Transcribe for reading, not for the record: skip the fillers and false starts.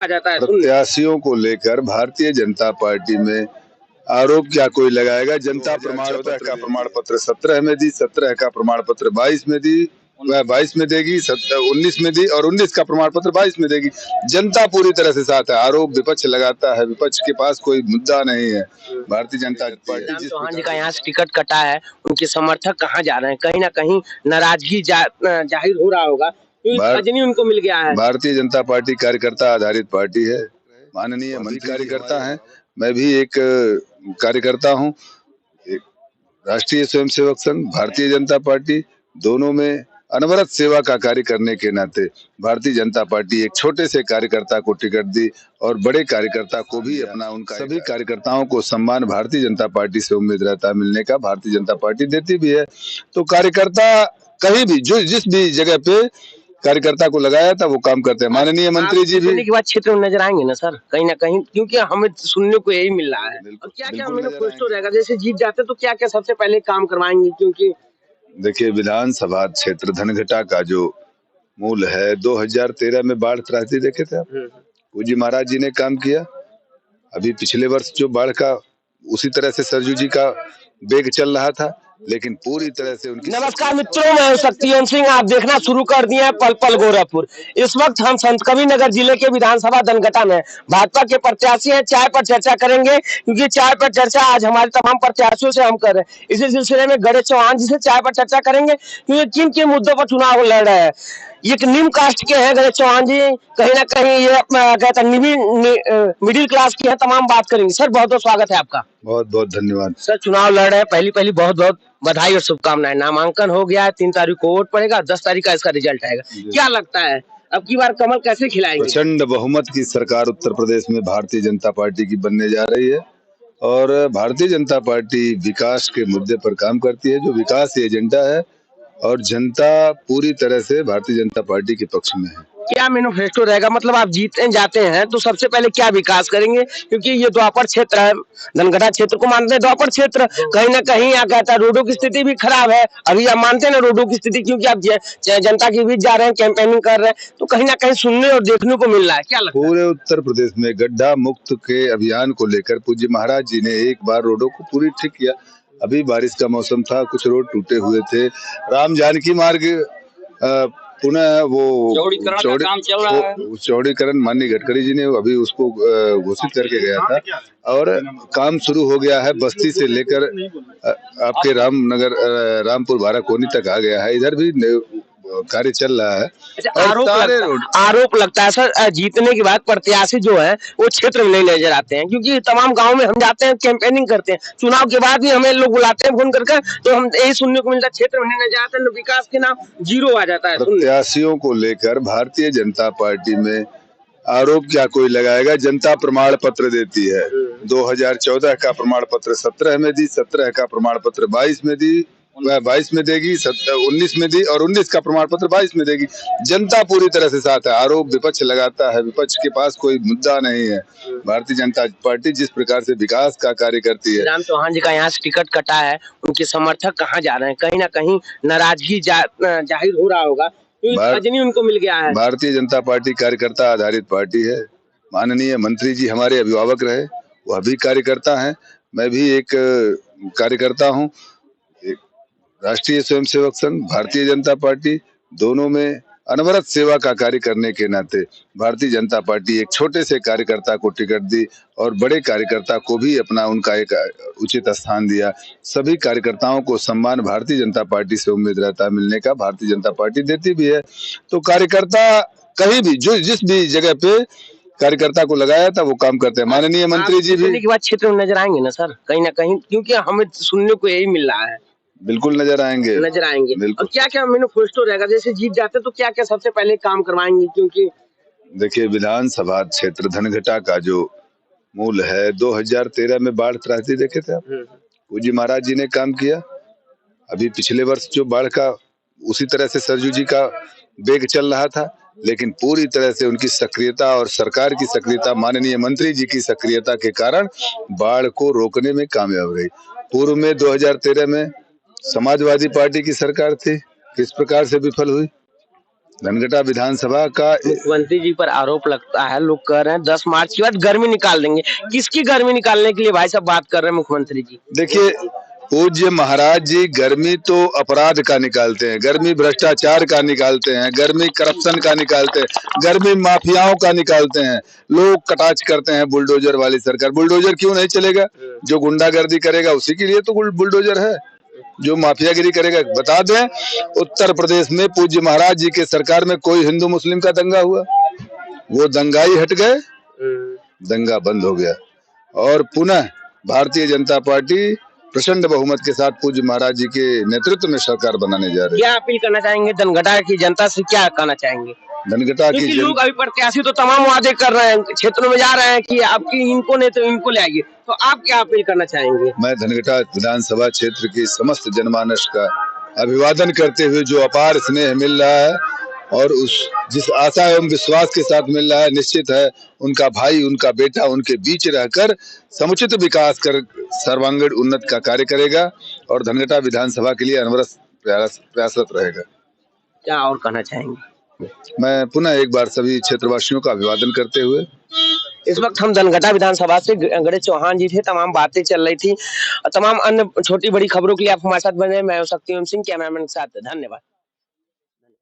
आ जाता है प्रत्याशियों को लेकर भारतीय जनता पार्टी में आरोप क्या कोई लगाएगा। जनता प्रमाण पत्र का प्रमाण पत्र 17 में दी, 17 का प्रमाण पत्र 22 में दी, 22 में देगी, 19 में दी और 19 का प्रमाण पत्र 22 में देगी। जनता पूरी तरह से साथ है। आरोप विपक्ष लगाता है, विपक्ष के पास कोई मुद्दा नहीं है। भारतीय जनता पार्टी राम चौहान जी का यहाँ से टिकट कटा है, उनके समर्थक कहाँ जा रहे हैं? कहीं ना कहीं नाराजगी जाहिर हो रहा होगा, खजनी उनको मिल गया है। भारतीय जनता पार्टी कार्यकर्ता आधारित पार्टी है। माननीय मंत्री कार्यकर्ता हैं, मैं भी एक कार्यकर्ता हूँ। राष्ट्रीय स्वयंसेवक संघ, भारतीय जनता पार्टी, दोनों में अनवरत सेवा का कार्य करने के नाते भारतीय जनता पार्टी एक छोटे से कार्यकर्ता को टिकट दी और बड़े कार्यकर्ता को भी अपना उनका सभी कार्यकर्ताओं को सम्मान भारतीय जनता पार्टी से उम्मीद रहता है मिलने का, भारतीय जनता पार्टी देती भी है। तो कार्यकर्ता कहीं भी जो जिस भी जगह पे कार्यकर्ता को लगाया था वो काम करते हैं। माननीय मंत्री जी भी के बाद क्षेत्र में नजर आएंगे ना सर, कहीं ना कहीं, क्योंकि हमें सुनने को यही मिल रहा है। और क्या क्या मैनिफेस्टो रहेगा? जैसे जीत जाते तो क्या क्या सबसे पहले काम करवाएंगे? क्योंकि देखिए, विधानसभा क्षेत्र धनघटा का जो मूल है, 2013 में बाढ़ त्रासदी देखे थे आप, पूजी महाराज जी ने काम किया। अभी पिछले वर्ष जो बाढ़ का उसी तरह से सरजू जी का वेग चल रहा था, लेकिन पूरी तरह से उनकी। नमस्कार मित्रों, मैं शक्तियन सिंह। आप देखना शुरू कर दिए हैं पल पल गोरखपुर। इस वक्त हम संत कबीरनगर जिले के विधानसभा धनघटा में भाजपा के प्रत्याशी हैं। चाय पर चर्चा करेंगे, क्योंकि चाय पर चर्चा आज हमारे तमाम प्रत्याशियों से हम कर रहे हैं। इसी सिलसिले में गणेश चौहान जी से चाय पर चर्चा करेंगे, क्योंकि किन किन मुद्दों पर चुनाव लड़ रहे हैं। एक निम्न कास्ट के हैं गणेश चौहान जी, कहीं ना कहीं ये कहता मिडिल क्लास की है। तमाम बात करेंगे। सर बहुत बहुत स्वागत है आपका। बहुत बहुत धन्यवाद। सर चुनाव लड़ रहे हैं, पहली बहुत बहुत बधाई और शुभकामनाएं। नामांकन हो गया है, 3 तारीख को वोट पड़ेगा, 10 तारीख का इसका रिजल्ट आएगा। क्या लगता है अब की बार कमल कैसे खिलाएंगे? प्रचंड बहुमत की सरकार उत्तर प्रदेश में भारतीय जनता पार्टी की बनने जा रही है और भारतीय जनता पार्टी विकास के मुद्दे पर काम करती है, जो विकास एजेंडा है, और जनता पूरी तरह से भारतीय जनता पार्टी के पक्ष में है। क्या मैनिफेस्टो रहेगा? मतलब आप जीतने जाते हैं तो सबसे पहले क्या विकास करेंगे? क्योंकि ये द्वापर क्षेत्र है, धनघटा क्षेत्र को मानते हैं द्वापर क्षेत्र। कहीं ना कहीं यहाँ कहता है रोडों की स्थिति भी खराब है। अभी आप मानते हैं ना रोडों की स्थिति, क्योंकि आप जनता के बीच जा रहे हैं, कैंपेनिंग कर रहे हैं, तो कहीं ना कहीं सुनने और देखने को मिल रहा है। क्या लगता है? पूरे उत्तर प्रदेश में गड्ढा मुक्त के अभियान को लेकर पूज्य महाराज जी ने एक बार रोडों को पूरी ठीक किया। अभी बारिश का मौसम था, कुछ रोड टूटे हुए थे। राम जानकी मार्ग पुनः वो चौड़ीकरण माननीय गडकरी जी ने अभी उसको घोषित करके गया था और काम शुरू हो गया है। बस्ती से लेकर आपके रामपुर बाराकोनी तक आ गया है। इधर भी कार्य चल रहा है। आरोप लगता है सर, जीतने के बाद प्रत्याशी जो है वो क्षेत्र में नहीं नजर आते हैं, क्योंकि तमाम गांव में हम जाते हैं, कैंपेनिंग करते हैं, चुनाव के बाद भी हमें लोग बुलाते हैं फोन करके, तो हम यही सुनने को मिलता है क्षेत्र में नहीं नजर आते, विकास के नाम जीरो आ जाता है। प्रत्याशियों को लेकर भारतीय जनता पार्टी में आरोप क्या कोई लगाएगा। जनता प्रमाण पत्र देती है। 2014 का प्रमाण पत्र 17 में दी, 17 का प्रमाण पत्र 22 में दी, 22 में देगी, 19 में दी और 19 का प्रमाण पत्र 22 में देगी। जनता पूरी तरह से साथ है। आरोप विपक्ष लगाता है, विपक्ष के पास कोई मुद्दा नहीं है। भारतीय जनता पार्टी जिस प्रकार से विकास का कार्य करती है। राम चौहान जी का यहाँ से टिकट कटा है, उनके समर्थक कहाँ जा रहे हैं? कहीं ना कहीं नाराजगी जाहिर हो रहा होगा, खजनी उनको मिल गया है। भारतीय जनता पार्टी कार्यकर्ता आधारित पार्टी है। माननीय मंत्री जी हमारे अभिभावक रहे, वह भी कार्यकर्ता हैं, मैं भी एक कार्यकर्ता हूँ। राष्ट्रीय स्वयंसेवक संघ, भारतीय जनता पार्टी, दोनों में अनवरत सेवा का कार्य करने के नाते भारतीय जनता पार्टी एक छोटे से कार्यकर्ता को टिकट दी और बड़े कार्यकर्ता को भी अपना उनका एक उचित स्थान दिया। सभी कार्यकर्ताओं को सम्मान भारतीय जनता पार्टी से उम्मीद रहता है मिलने का, भारतीय जनता पार्टी देती भी है। तो कार्यकर्ता कहीं भी जो जिस भी जगह पे कार्यकर्ता को लगाया था वो काम करते हैं। माननीय मंत्री जी भी के बाद क्षेत्र में नजर आएंगे ना सर, कहीं ना कहीं, क्योंकि हमें सुनने को यही मिल रहा है। बिल्कुल नजर आएंगे। और क्या क्या मैनिफेस्टो रहेगा? जैसे जीत जाते तो क्या क्या सबसे पहले काम करवाएंगे? क्योंकि देखिए, विधानसभा क्षेत्र धनघटा का जो मूल है, 2013 में बाढ़ त्रासदी देखे थे आप, पूजी महाराज जी ने काम किया। अभी पिछले वर्ष जो बाढ़ का उसी तरह से सरजू जी का वेग चल रहा था, लेकिन पूरी तरह से उनकी सक्रियता और सरकार की सक्रियता, माननीय मंत्री जी की सक्रियता के कारण बाढ़ को रोकने में कामयाब रही। पूर्व में 2013 में समाजवादी पार्टी की सरकार थी, किस प्रकार से विफल हुई। धनघटा विधानसभा का मुख्यमंत्री जी पर आरोप लगता है, लोग कह रहे हैं 10 मार्च के बाद गर्मी निकाल देंगे। किसकी गर्मी निकालने के लिए भाई साहब बात कर रहे हैं मुख्यमंत्री जी? देखिए, पूज्य महाराज जी गर्मी तो अपराध का निकालते हैं, गर्मी भ्रष्टाचार का निकालते हैं, गर्मी करप्शन का निकालते हैं, गर्मी माफियाओं का निकालते हैं। लोग कटाक्ष करते हैं बुलडोजर वाली सरकार। बुलडोजर क्यों नहीं चलेगा? जो गुंडागर्दी करेगा उसी के लिए तो बुलडोजर है। जो माफियागिरी करेगा, बता दें उत्तर प्रदेश में पूज्य महाराज जी के सरकार में कोई हिंदू मुस्लिम का दंगा हुआ? वो दंगाई हट गए, दंगा बंद हो गया और पुनः भारतीय जनता पार्टी प्रचंड बहुमत के साथ पूज्य महाराज जी के नेतृत्व में सरकार बनाने जा रही है। क्या अपील करना चाहेंगे धनघटा की जनता से, क्या कहना चाहेंगे? धनघटा की लोग अभी प्रत्याशी तो तमाम वादे कर रहे हैं, क्षेत्रों में जा रहे हैं कि आपकी इनको नहीं तो इनको ले आइए, तो आप क्या अपील करना चाहेंगे? मैं धनघटा विधानसभा क्षेत्र की समस्त जनमानस का अभिवादन करते हुए जो अपार स्नेह मिल रहा है और जिस आशा एवं विश्वास के साथ मिल रहा है, निश्चित है उनका भाई, उनका बेटा उनके बीच रहकर समुचित विकास कर सर्वांगीण उन्नत का कार्य करेगा और धनघटा विधानसभा के लिए अनवरत प्रयासरत रहेगा। क्या और कहना चाहेंगे? मैं पुनः एक बार सभी क्षेत्रवासियों का अभिवादन करते हुए, इस वक्त हम धनघटा विधानसभा से गणेश चौहान जी थे, तमाम बातें चल रही थी, तमाम अन्य छोटी बड़ी खबरों के लिए आप हमारे साथ बने। मैं शक्तिवंत सिंह, कैमरामैन के साथ, धन्यवाद।